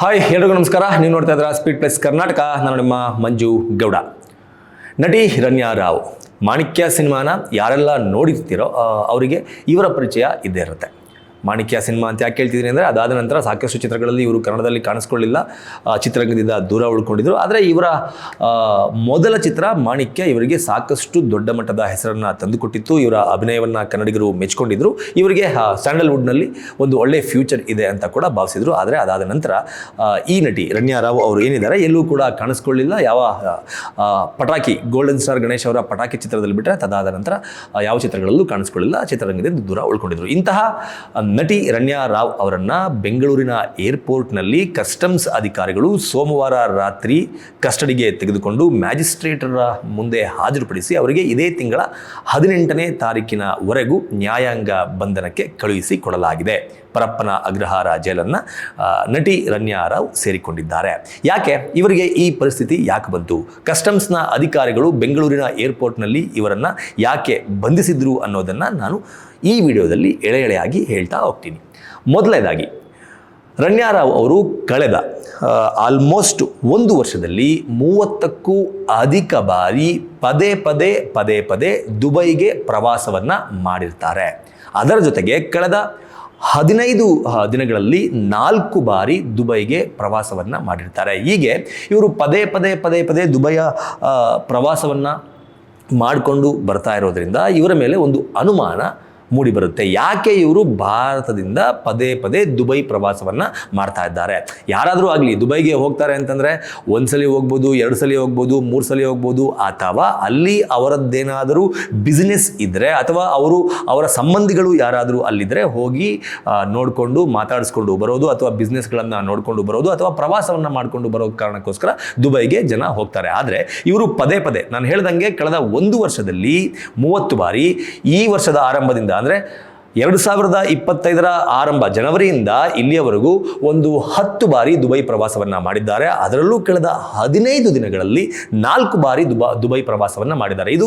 Hi ಎಲ್ರಿಗೂ ನಮಸ್ಕಾರ. ನೀವು ನೋಡ್ತಾ ಇದ್ದೀರಾ ಸ್ಪೀಡ್ ಪ್ಲಸ್ ಕರ್ನಾಟಕ. ನಾನು ನಿಮ್ಮ ಮಂಜು ಗೌಡ. ನಟಿ ರಣ್ಯಾ ರಾವ್ ಮಾಣಿಕ್ಯ ಸಿನಿಮಾನ ಯಾರೆಲ್ಲ ನೋಡಿರ್ತೀರೋ ಅವರಿಗೆ ಇವರ ಪರಿಚಯ ಇದ್ದೇ ಇರುತ್ತೆ. ಮಾಣಿಕ್ಯ ಸಿನಿಮಾ ಅಂತ ಯಾಕೆ ಹೇಳ್ತಿದ್ದೀನಿ ಅಂದರೆ ಅದಾದ ನಂತರ ಸಾಕಷ್ಟು ಚಿತ್ರಗಳಲ್ಲಿ ಇವರು ಕನ್ನಡದಲ್ಲಿ ಕಾಣಿಸ್ಕೊಳ್ಳಿಲ್ಲ, ಚಿತ್ರರಂಗದಿಂದ ದೂರ ಉಳ್ಕೊಂಡಿದ್ರು. ಆದರೆ ಇವರ ಮೊದಲ ಚಿತ್ರ ಮಾಣಿಕ್ಯ ಇವರಿಗೆ ಸಾಕಷ್ಟು ದೊಡ್ಡ ಮಟ್ಟದ ಹೆಸರನ್ನು ತಂದುಕೊಟ್ಟಿತ್ತು. ಇವರ ಅಭಿನಯವನ್ನು ಕನ್ನಡಿಗರು ಮೆಚ್ಕೊಂಡಿದ್ರು. ಇವರಿಗೆ ಸ್ಯಾಂಡಲ್ವುಡ್ನಲ್ಲಿ ಒಂದು ಒಳ್ಳೆಯ ಫ್ಯೂಚರ್ ಇದೆ ಅಂತ ಕೂಡ ಭಾವಿಸಿದರು. ಆದರೆ ಅದಾದ ನಂತರ ಈ ನಟಿ ರಣ್ಯಾ ರಾವ್ ಅವರು ಏನಿದ್ದಾರೆ ಎಲ್ಲೂ ಕೂಡ ಕಾಣಿಸ್ಕೊಳ್ಳಿಲ್ಲ. ಯಾವ ಪಟಾಕಿ ಗೋಲ್ಡನ್ ಸ್ಟಾರ್ ಗಣೇಶ್ ಅವರ ಪಟಾಕಿ ಚಿತ್ರದಲ್ಲಿ ಬಿಟ್ಟರೆ ತದಾದ ನಂತರ ಯಾವ ಚಿತ್ರಗಳಲ್ಲೂ ಕಾಣಿಸ್ಕೊಳ್ಳಿಲ್ಲ, ಚಿತ್ರರಂಗದಿಂದ ದೂರ ಉಳ್ಕೊಂಡಿದ್ರು. ಇಂತಹ ನಟಿ ರಣ್ಯಾ ರಾವ್ ಅವರನ್ನು ಬೆಂಗಳೂರಿನ ಏರ್ಪೋರ್ಟ್ನಲ್ಲಿ ಕಸ್ಟಮ್ಸ್ ಅಧಿಕಾರಿಗಳು ಸೋಮವಾರ ರಾತ್ರಿ ಕಸ್ಟಡಿಗೆ ತೆಗೆದುಕೊಂಡು ಮ್ಯಾಜಿಸ್ಟ್ರೇಟರ ಮುಂದೆ ಹಾಜರುಪಡಿಸಿ ಅವರಿಗೆ ಇದೇ ತಿಂಗಳ 18ನೇ ತಾರೀಕಿನವರೆಗೂ ನ್ಯಾಯಾಂಗ ಬಂಧನಕ್ಕೆ ಕಳುಹಿಸಿಕೊಡಲಾಗಿದೆ. ಪರಪ್ಪನ ಅಗ್ರಹಾರ ಜೈಲನ್ನು ನಟಿ ರಣ್ಯಾ ರಾವ್ ಸೇರಿಕೊಂಡಿದ್ದಾರೆ. ಯಾಕೆ ಇವರಿಗೆ ಈ ಪರಿಸ್ಥಿತಿ ಯಾಕೆ ಬಂತು? ಕಸ್ಟಮ್ಸ್ನ ಅಧಿಕಾರಿಗಳು ಬೆಂಗಳೂರಿನ ಏರ್ಪೋರ್ಟ್ನಲ್ಲಿ ಇವರನ್ನು ಯಾಕೆ ಬಂಧಿಸಿದ್ರು ಅನ್ನೋದನ್ನು ನಾನು ಈ ವಿಡಿಯೋದಲ್ಲಿ ಎಳೆಯಾಗಿ ಹೇಳ್ತಾ ಹೋಗ್ತೀನಿ. ಮೊದಲನೇದಾಗಿ ರಣ್ಯಾ ರಾವ್ ಅವರು ಕಳೆದ ಆಲ್ಮೋಸ್ಟ್ 1 ವರ್ಷದಲ್ಲಿ 30ಕ್ಕೂ ಅಧಿಕ ಬಾರಿ ಪದೇ ಪದೇ ದುಬೈಗೆ ಪ್ರವಾಸವನ್ನು ಮಾಡಿರ್ತಾರೆ. ಅದರ ಜೊತೆಗೆ ಕಳೆದ 15 ದಿನಗಳಲ್ಲಿ 4 ಬಾರಿ ದುಬೈಗೆ ಪ್ರವಾಸವನ್ನು ಮಾಡಿರ್ತಾರೆ. ಹೀಗೆ ಇವರು ಪದೇ ದುಬೈಯ ಪ್ರವಾಸವನ್ನು ಮಾಡಿಕೊಂಡು ಬರ್ತಾ ಇರೋದ್ರಿಂದ ಇವರ ಮೇಲೆ ಒಂದು ಅನುಮಾನ ಮೂಡಿ ಬರುತ್ತೆ. ಯಾಕೆ ಇವರು ಭಾರತದಿಂದ ಪದೇ ದುಬೈ ಪ್ರವಾಸವನ್ನು ಮಾಡ್ತಾ ಇದ್ದಾರೆ? ಯಾರಾದರೂ ಆಗಲಿ ದುಬೈಗೆ ಹೋಗ್ತಾರೆ ಅಂತಂದರೆ 1 ಸಲ ಹೋಗ್ಬೋದು, 2 ಸಲ ಹೋಗ್ಬೋದು, 3 ಸಲ ಹೋಗ್ಬೋದು, ಅಥವಾ ಅಲ್ಲಿ ಅವರದ್ದೇನಾದರೂ ಬಿಸ್ನೆಸ್ ಇದ್ದರೆ ಅಥವಾ ಅವರ ಸಂಬಂಧಿಗಳು ಯಾರಾದರೂ ಅಲ್ಲಿದ್ದರೆ ಹೋಗಿ ನೋಡಿಕೊಂಡು ಮಾತಾಡಿಸ್ಕೊಂಡು ಬರೋದು, ಅಥವಾ ಬಿಸ್ನೆಸ್ಗಳನ್ನು ನೋಡಿಕೊಂಡು ಬರೋದು, ಅಥವಾ ಪ್ರವಾಸವನ್ನು ಮಾಡಿಕೊಂಡು ಬರೋ ಕಾರಣಕ್ಕೋಸ್ಕರ ದುಬೈಗೆ ಜನ ಹೋಗ್ತಾರೆ. ಆದರೆ ಇವರು ಪದೇ ನಾನು ಹೇಳ್ದಂಗೆ ಕಳೆದ 1 ವರ್ಷದಲ್ಲಿ 30 ಬಾರಿ, ಈ ವರ್ಷದ ಆರಂಭದಿಂದ ಅಂದರೆ 2025ರ ಆರಂಭ ಜನವರಿಯಿಂದ ಇಲ್ಲಿಯವರೆಗೂ ಒಂದು 10 ಬಾರಿ ದುಬೈ ಪ್ರವಾಸವನ್ನು ಮಾಡಿದ್ದಾರೆ. ಅದರಲ್ಲೂ ಕಳೆದ 15 ದಿನಗಳಲ್ಲಿ 4 ಬಾರಿ ದುಬೈ ಪ್ರವಾಸವನ್ನು ಮಾಡಿದ್ದಾರೆ. ಇದು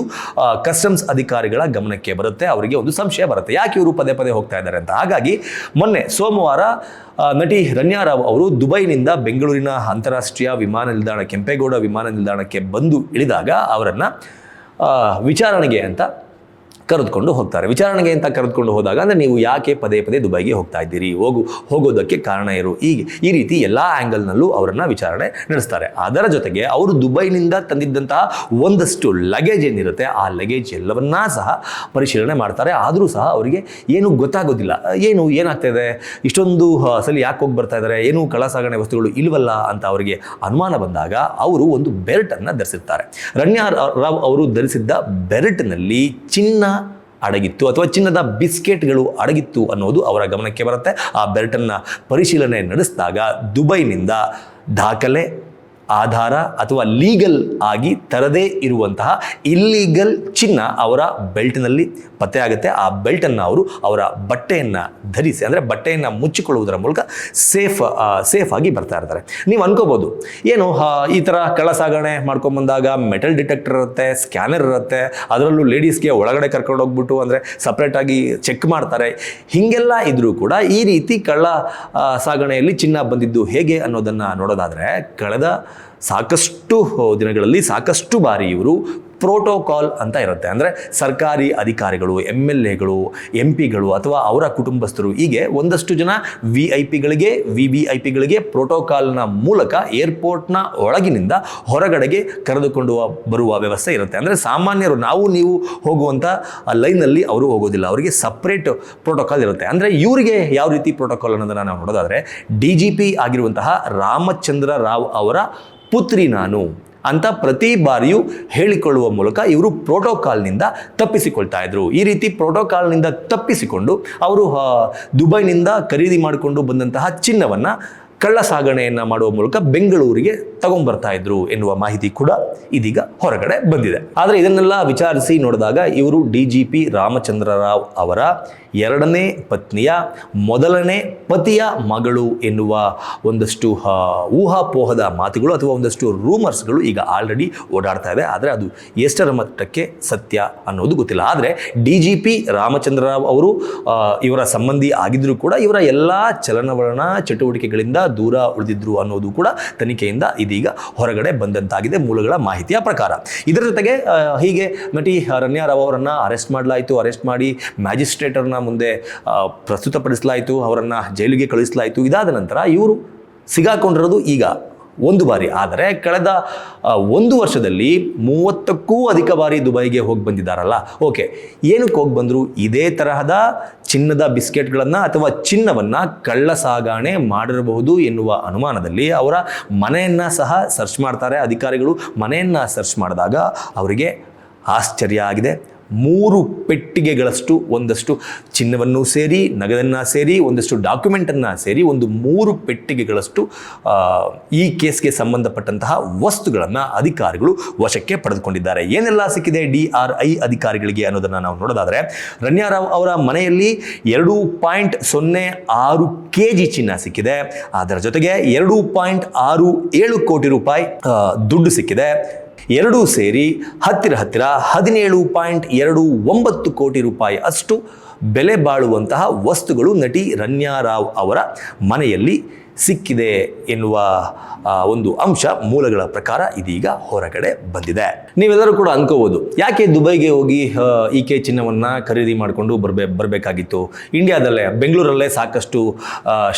ಕಸ್ಟಮ್ಸ್ ಅಧಿಕಾರಿಗಳ ಗಮನಕ್ಕೆ ಬರುತ್ತೆ. ಅವರಿಗೆ ಒಂದು ಸಂಶಯ ಬರುತ್ತೆ, ಯಾಕೆ ಇವರು ಪದೇ ಹೋಗ್ತಾ ಇದ್ದಾರೆ ಅಂತ. ಹಾಗಾಗಿ ಮೊನ್ನೆ ಸೋಮವಾರ ನಟಿ ರಣ್ಯಾ ರಾವ್ ಅವರು ದುಬೈನಿಂದ ಬೆಂಗಳೂರಿನ ಅಂತಾರಾಷ್ಟ್ರೀಯ ವಿಮಾನ ನಿಲ್ದಾಣ ಕೆಂಪೇಗೌಡ ವಿಮಾನ ನಿಲ್ದಾಣಕ್ಕೆ ಬಂದು ಇಳಿದಾಗ ಅವರನ್ನು ವಿಚಾರಣೆಗೆ ಅಂತ ಕರೆದುಕೊಂಡು ಹೋಗ್ತಾರೆ. ವಿಚಾರಣೆಗೆ ಅಂತ ಕರೆದುಕೊಂಡು ಹೋದಾಗ ಅಂದರೆ ನೀವು ಯಾಕೆ ಪದೇ ದುಬೈಗೆ ಹೋಗ್ತಾ ಇದ್ದೀರಿ, ಹೋಗೋದಕ್ಕೆ ಕಾರಣ ಇರು, ಈ ರೀತಿ ಎಲ್ಲ ಆ್ಯಂಗಲ್ನಲ್ಲೂ ಅವರನ್ನು ವಿಚಾರಣೆ ನಡೆಸ್ತಾರೆ. ಅದರ ಜೊತೆಗೆ ಅವರು ದುಬೈನಿಂದ ತಂದಿದ್ದಂತಹ ಒಂದಷ್ಟು ಲಗೇಜ್ ಏನಿರುತ್ತೆ ಆ ಲಗೇಜ್ ಎಲ್ಲವನ್ನ ಸಹ ಪರಿಶೀಲನೆ ಮಾಡ್ತಾರೆ. ಆದರೂ ಸಹ ಅವರಿಗೆ ಏನು ಗೊತ್ತಾಗೋದಿಲ್ಲ, ಏನಾಗ್ತಾಯಿದೆ, ಇಷ್ಟೊಂದು ಸಲ ಯಾಕೆ ಹೋಗಿ ಬರ್ತಾ ಇದ್ದಾರೆ, ಏನು ಕಳ್ಳಸಾಗಣೆ ವಸ್ತುಗಳು ಇಲ್ವಲ್ಲ ಅಂತ ಅವರಿಗೆ ಅನುಮಾನ ಬಂದಾಗ ಅವರು ಒಂದು ಬೆಲ್ಟನ್ನು ಧರಿಸಿರ್ತಾರೆ. ರಣ್ಯಾ ರಾವ್ ಅವರು ಧರಿಸಿದ್ದ ಬೆಲ್ಟ್ನಲ್ಲಿ ಚಿನ್ನ ಅಡಗಿತ್ತು ಅಥವಾ ಚಿನ್ನದ ಬಿಸ್ಕೆಟ್ಗಳು ಅಡಗಿತ್ತು ಅನ್ನೋದು ಅವರ ಗಮನಕ್ಕೆ ಬರುತ್ತೆ. ಆ ಬೆಲ್ಟನ್ನು ಪರಿಶೀಲನೆ ನಡೆಸಿದಾಗ ದುಬೈನಿಂದ ದಾಖಲೆ, ಆಧಾರ ಅಥವಾ ಲೀಗಲ್ ಆಗಿ ತರದೇ ಇರುವಂತಹ ಇಲ್ಲೀಗಲ್ ಚಿನ್ನ ಅವರ ಬೆಲ್ಟ್ನಲ್ಲಿ ಪತ್ತೆ ಆಗುತ್ತೆ. ಆ ಬೆಲ್ಟನ್ನು ಅವರು ಅವರ ಬಟ್ಟೆಯನ್ನು ಧರಿಸಿ, ಅಂದರೆ ಬಟ್ಟೆಯನ್ನು ಮುಚ್ಚಿಕೊಳ್ಳುವುದರ ಮೂಲಕ ಸೇಫ್ ಆಗಿ ಬರ್ತಾ ಇರ್ತಾರೆ. ನೀವು ಅನ್ಕೋಬೋದು, ಏನು ಈ ಥರ ಕಳ್ಳ ಸಾಗಣೆ ಮಾಡ್ಕೊಂಬಂದಾಗ ಮೆಟಲ್ ಡಿಟೆಕ್ಟರ್ ಇರುತ್ತೆ, ಸ್ಕ್ಯಾನರ್ ಇರುತ್ತೆ, ಅದರಲ್ಲೂ ಲೇಡೀಸ್ಗೆ ಒಳಗಡೆ ಕರ್ಕೊಂಡು ಹೋಗ್ಬಿಟ್ಟು ಅಂದರೆ ಸಪ್ರೇಟಾಗಿ ಚೆಕ್ ಮಾಡ್ತಾರೆ. ಹೀಗೆಲ್ಲ ಇದ್ರೂ ಕೂಡ ಈ ರೀತಿ ಕಳ್ಳ ಸಾಗಣೆಯಲ್ಲಿ ಚಿನ್ನ ಬಂದಿದ್ದು ಹೇಗೆ ಅನ್ನೋದನ್ನು ನೋಡೋದಾದರೆ ಕಳೆದ ಸಾಕಷ್ಟು ದಿನಗಳಲ್ಲಿ ಸಾಕಷ್ಟು ಬಾರಿ ಇವರು ಪ್ರೋಟೋಕಾಲ್ ಅಂತ ಇರುತ್ತೆ, ಅಂದರೆ ಸರ್ಕಾರಿ ಅಧಿಕಾರಿಗಳು, MLAಗಳು, MP ಗಳು ಅಥವಾ ಅವರ ಕುಟುಂಬಸ್ಥರು, ಹೀಗೆ ಒಂದಷ್ಟು ಜನ VIP ಗಳಿಗೆ VVIPಗಳಿಗೆ ಪ್ರೋಟೋಕಾಲ್ನ ಮೂಲಕ ಏರ್ಪೋರ್ಟ್ನ ಒಳಗಿನಿಂದ ಹೊರಗಡೆಗೆ ಕರೆದುಕೊಂಡು ಬರುವ ವ್ಯವಸ್ಥೆ ಇರುತ್ತೆ. ಅಂದರೆ ಸಾಮಾನ್ಯರು ನೀವು ಹೋಗುವಂಥ ಲೈನಲ್ಲಿ ಅವರು ಹೋಗೋದಿಲ್ಲ, ಅವರಿಗೆ ಸಪ್ರೇಟ್ ಪ್ರೋಟೋಕಾಲ್ ಇರುತ್ತೆ. ಅಂದರೆ ಇವರಿಗೆ ಯಾವ ರೀತಿ ಪ್ರೋಟೋಕಾಲ್ ಅನ್ನೋದನ್ನು ನಾವು ನೋಡೋದಾದರೆ DGP ಆಗಿರುವಂತಹ ರಾಮಚಂದ್ರ ರಾವ್ ಅವರ ಪುತ್ರಿ ನಾನು ಅಂತ ಪ್ರತಿ ಬಾರಿಯೂ ಹೇಳಿಕೊಳ್ಳುವ ಮೂಲಕ ಇವರು ಪ್ರೋಟೋಕಾಲ್ನಿಂದ ತಪ್ಪಿಸಿಕೊಳ್ತಾ ಇದ್ರು. ಈ ರೀತಿ ಪ್ರೋಟೋಕಾಲ್ನಿಂದ ತಪ್ಪಿಸಿಕೊಂಡು ಅವರು ದುಬೈನಿಂದ ಖರೀದಿ ಮಾಡಿಕೊಂಡು ಬಂದಂತಹ ಚಿನ್ನವನ್ನು ಕಳ್ಳ ಸಾಗಣೆಯನ್ನು ಮಾಡುವ ಮೂಲಕ ಬೆಂಗಳೂರಿಗೆ ತಗೊಂಡ್ಬರ್ತಾ ಇದ್ರು ಎನ್ನುವ ಮಾಹಿತಿ ಕೂಡ ಇದೀಗ ಹೊರಗಡೆ ಬಂದಿದೆ. ಆದರೆ ಇದನ್ನೆಲ್ಲ ವಿಚಾರಿಸಿ ನೋಡಿದಾಗ ಇವರು DGP ರಾಮಚಂದ್ರ ರಾವ್ ಅವರ 2ನೇ ಪತ್ನಿಯ ಮೊದಲನೇ ಪತಿಯ ಮಗಳು ಎನ್ನುವ ಒಂದಷ್ಟು ಊಹಾಪೋಹದ ಮಾತುಗಳು ಅಥವಾ ಒಂದಷ್ಟು ರೂಮರ್ಸ್ಗಳು ಈಗ ಆಲ್ರೆಡಿ ಓಡಾಡ್ತಾ ಇದೆ. ಆದರೆ ಅದು ಎಷ್ಟರ ಮಟ್ಟಕ್ಕೆ ಸತ್ಯ ಅನ್ನೋದು ಗೊತ್ತಿಲ್ಲ. ಆದರೆ DGP ರಾಮಚಂದ್ರ ರಾವ್ ಅವರು ಇವರ ಸಂಬಂಧಿ ಆಗಿದ್ದರೂ ಕೂಡ ಇವರ ಎಲ್ಲ ಚಲನವಲನ ಚಟುವಟಿಕೆಗಳಿಂದ ದೂರ ಉಳಿದಿದ್ರು ಅನ್ನೋದು ಕೂಡ ತನಿಖೆಯಿಂದ ಇದೀಗ ಹೊರಗಡೆ ಬಂದಂತಾಗಿದೆ ಮೂಲಗಳ ಮಾಹಿತಿಯ ಪ್ರಕಾರ. ಇದರ ಜೊತೆಗೆ ಹೀಗೆ ನಟಿ ರಣ್ಯಾ ರಾವ್ ಅವರನ್ನು ಅರೆಸ್ಟ್ ಮಾಡಲಾಯಿತು. ಅರೆಸ್ಟ್ ಮಾಡಿ ಮ್ಯಾಜಿಸ್ಟ್ರೇಟರ್ನ ಮುಂದೆ ಪ್ರಸ್ತುತಪಡಿಸಲಾಯಿತು, ಅವರನ್ನು ಜೈಲಿಗೆ ಕಳಿಸಲಾಯಿತು. ಇದಾದ ನಂತರ ಇವರು ಸಿಗಾಕೊಂಡಿರೋದು ಈಗ ಒಂದು ಬಾರಿ, ಆದರೆ ಕಳೆದ 1 ವರ್ಷದಲ್ಲಿ 30ಕ್ಕೂ ಅಧಿಕ ಬಾರಿ ದುಬೈಗೆ ಹೋಗಿ ಬಂದಿದ್ದಾರಲ್ಲ. ಓಕೆ, ಏನಕ್ಕೆ ಹೋಗಿ ಬಂದರು? ಇದೇ ತರಹದ ಚಿನ್ನದ ಬಿಸ್ಕೆಟ್ಗಳನ್ನು ಅಥವಾ ಚಿನ್ನವನ್ನು ಕಳ್ಳ ಸಾಗಾಣೆ ಮಾಡಿರಬಹುದು ಎನ್ನುವ ಅನುಮಾನದಲ್ಲಿ ಅವರ ಮನೆಯನ್ನು ಸಹ ಸರ್ಚ್ ಮಾಡ್ತಾರೆ ಅಧಿಕಾರಿಗಳು. ಮನೆಯನ್ನು ಸರ್ಚ್ ಮಾಡಿದಾಗ ಅವರಿಗೆ ಆಶ್ಚರ್ಯ ಆಗಿದೆ. 3 ಪೆಟ್ಟಿಗೆಗಳಷ್ಟು ಒಂದಷ್ಟು ಚಿನ್ನವನ್ನು ಸೇರಿ, ನಗದನ್ನು ಸೇರಿ, ಒಂದಷ್ಟು ಡಾಕ್ಯುಮೆಂಟನ್ನು ಸೇರಿ ಒಂದು 3 ಪೆಟ್ಟಿಗೆಗಳಷ್ಟು ಈ ಕೇಸ್ಗೆ ಸಂಬಂಧಪಟ್ಟಂತಹ ವಸ್ತುಗಳನ್ನು ಅಧಿಕಾರಿಗಳು ವಶಕ್ಕೆ ಪಡೆದುಕೊಂಡಿದ್ದಾರೆ. ಏನೆಲ್ಲ ಸಿಕ್ಕಿದೆ DRI ಅಧಿಕಾರಿಗಳಿಗೆ ಅನ್ನೋದನ್ನು ನಾವು ನೋಡೋದಾದರೆ, ರಣ್ಯಾ ರಾವ್ ಅವರ ಮನೆಯಲ್ಲಿ 2.06 kg ಚಿನ್ನ ಸಿಕ್ಕಿದೆ. ಅದರ ಜೊತೆಗೆ 2.67 ಕೋಟಿ ರೂಪಾಯಿ ದುಡ್ಡು ಸಿಕ್ಕಿದೆ. ಎರಡೂ ಸೇರಿ ಹತ್ತಿರ 17.29 ಕೋಟಿ ರೂಪಾಯಿ ಅಷ್ಟು ಬೆಲೆ ಬಾಳುವಂತಹ ವಸ್ತುಗಳು ನಟಿ ರಣ್ಯಾ ರಾವ್ ಅವರ ಮನೆಯಲ್ಲಿ ಸಿಕ್ಕಿದೆ ಎನ್ನುವ ಒಂದು ಅಂಶ ಮೂಲಗಳ ಪ್ರಕಾರ ಇದೀಗ ಹೊರಗಡೆ ಬಂದಿದೆ. ನೀವೆಲ್ಲರೂ ಕೂಡ ಅನ್ಕೋಬೋದು, ಯಾಕೆ ದುಬೈಗೆ ಹೋಗಿ ಈಕೆ ಚಿನ್ನವನ್ನು ಖರೀದಿ ಮಾಡಿಕೊಂಡು ಬರಬೇಕಾಗಿತ್ತು? ಇಂಡಿಯಾದಲ್ಲೇ, ಬೆಂಗಳೂರಲ್ಲೇ ಸಾಕಷ್ಟು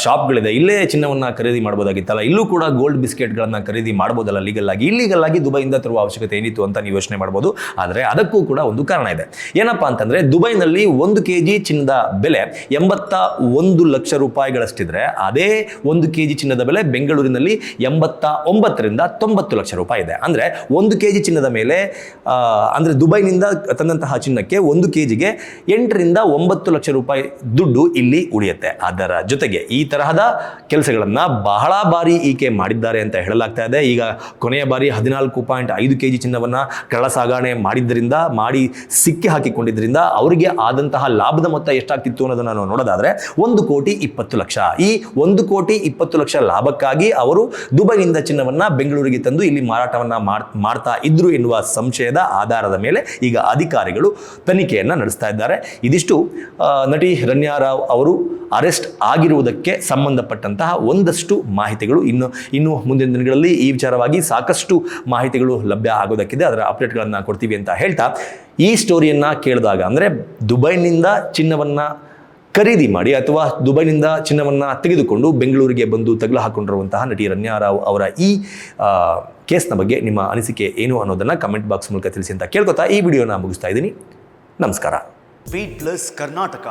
ಶಾಪ್ಗಳಿದೆ, ಇಲ್ಲೇ ಚಿನ್ನವನ್ನು ಖರೀದಿ ಮಾಡ್ಬೋದಾಗಿತ್ತಲ್ಲ, ಇಲ್ಲೂ ಕೂಡ ಗೋಲ್ಡ್ ಬಿಸ್ಕೆಟ್ಗಳನ್ನು ಖರೀದಿ ಮಾಡ್ಬೋದಲ್ಲ ಇಲ್ಲೀಗಲ್ ಆಗಿ ದುಬೈಯಿಂದ ತರುವ ಅವಶ್ಯಕತೆ ಏನಿತ್ತು ಅಂತ ನೀವು ಯೋಚನೆ ಮಾಡ್ಬೋದು. ಆದರೆ ಅದಕ್ಕೂ ಕೂಡ ಒಂದು ಕಾರಣ ಇದೆ. ಏನಪ್ಪಾ ಅಂತಂದರೆ, ದುಬೈನಲ್ಲಿ 1 kg ಚಿನ್ನದ ಬೆಲೆ 81 ಲಕ್ಷ ರೂಪಾಯಿಗಳಷ್ಟಿದ್ರೆ, ಅದೇ 1 kg ಚಿನ್ನದ ಬೆಲೆ ಬೆಂಗಳೂರಿನಲ್ಲಿ 89ರಿಂದ 90 ಲಕ್ಷ ರೂಪಾಯಿ ಇದೆ. ಅಂದರೆ 1 kg ಚಿನ್ನದ ಮೇಲೆ, ಅಂದರೆ ದುಬೈನಿಂದ ತಂದಂತಹ ಚಿನ್ನಕ್ಕೆ 1 kgಗೆ 8ರಿಂದ 9 ಲಕ್ಷ ರೂಪಾಯಿ ದುಡ್ಡು ಇಲ್ಲಿ ಉಳಿಯುತ್ತೆ. ಅದರ ಜೊತೆಗೆ ಈ ತರಹದ ಕೆಲಸಗಳನ್ನು ಬಹಳ ಬಾರಿ ಈಕೆ ಮಾಡಿದ್ದಾರೆ ಅಂತ ಹೇಳಲಾಗ್ತಾ ಇದೆ. ಈಗ ಕೊನೆಯ ಬಾರಿ 14.5 kg ಚಿನ್ನವನ್ನು ಕಳ್ಳ ಸಾಗಾಣೆ ಮಾಡಿ ಸಿಕ್ಕಿ ಹಾಕಿಕೊಂಡಿದ್ದರಿಂದ ಅವರಿಗೆ ಆದಂತಹ ಲಾಭದ ಮೊತ್ತ ಎಷ್ಟಾಗ್ತಿತ್ತು ಅನ್ನೋದನ್ನು ನಾವು ನೋಡೋದಾದರೆ 1,20,20,00,000. ಈ 1,20,20,00,000 ಲಾಭಕ್ಕಾಗಿ ಅವರು ದುಬೈನಿಂದ ಚಿನ್ನವನ್ನು ಬೆಂಗಳೂರಿಗೆ ತಂದು ಇಲ್ಲಿ ಮಾರಾಟವನ್ನು ಮಾಡ್ತಾ ಇದ್ರು ಎನ್ನುವ ಸಂಶಯದ ಆಧಾರದ ಮೇಲೆ ಈಗ ಅಧಿಕಾರಿಗಳು ತನಿಖೆಯನ್ನು ನಡೆಸ್ತಾ ಇದ್ದಾರೆ. ಇದಿಷ್ಟು ನಟಿ ರಣ್ಯಾ ರಾವ್ ಅವರು ಅರೆಸ್ಟ್ ಆಗಿರುವುದಕ್ಕೆ ಸಂಬಂಧಪಟ್ಟಂತಹ ಒಂದಷ್ಟು ಮಾಹಿತಿಗಳು. ಇನ್ನು ಮುಂದಿನ ದಿನಗಳಲ್ಲಿ ಈ ವಿಚಾರವಾಗಿ ಸಾಕಷ್ಟು ಮಾಹಿತಿಗಳು ಲಭ್ಯ ಆಗೋದಕ್ಕಿದೆ, ಅದರ ಅಪ್ಡೇಟ್ಗಳನ್ನು ಕೊಡ್ತೀವಿ ಅಂತ ಹೇಳ್ತಾ, ಈ ಸ್ಟೋರಿಯನ್ನು ಕೇಳಿದಾಗ, ಅಂದರೆ ದುಬೈನಿಂದ ಚಿನ್ನವನ್ನು ಖರೀದಿ ಮಾಡಿ ಅಥವಾ ದುಬೈನಿಂದ ಚಿನ್ನವನ್ನು ತೆಗೆದುಕೊಂಡು ಬೆಂಗಳೂರಿಗೆ ಬಂದು ತಗಲು ಹಾಕೊಂಡಿರುವಂತಹ ನಟಿ ರಣ್ಯಾ ರಾವ್ ಅವರ ಈ ಕೇಸ್ನ ಬಗ್ಗೆ ನಿಮ್ಮ ಅನಿಸಿಕೆ ಏನು ಅನ್ನೋದನ್ನು ಕಮೆಂಟ್ ಬಾಕ್ಸ್ ಮೂಲಕ ತಿಳಿಸಿ ಅಂತ ಕೇಳ್ಕೊತಾ ಈ ವಿಡಿಯೋನ ಮುಗಿಸ್ತಾ ಇದ್ದೀನಿ. ನಮಸ್ಕಾರ. Beat plus Karnataka.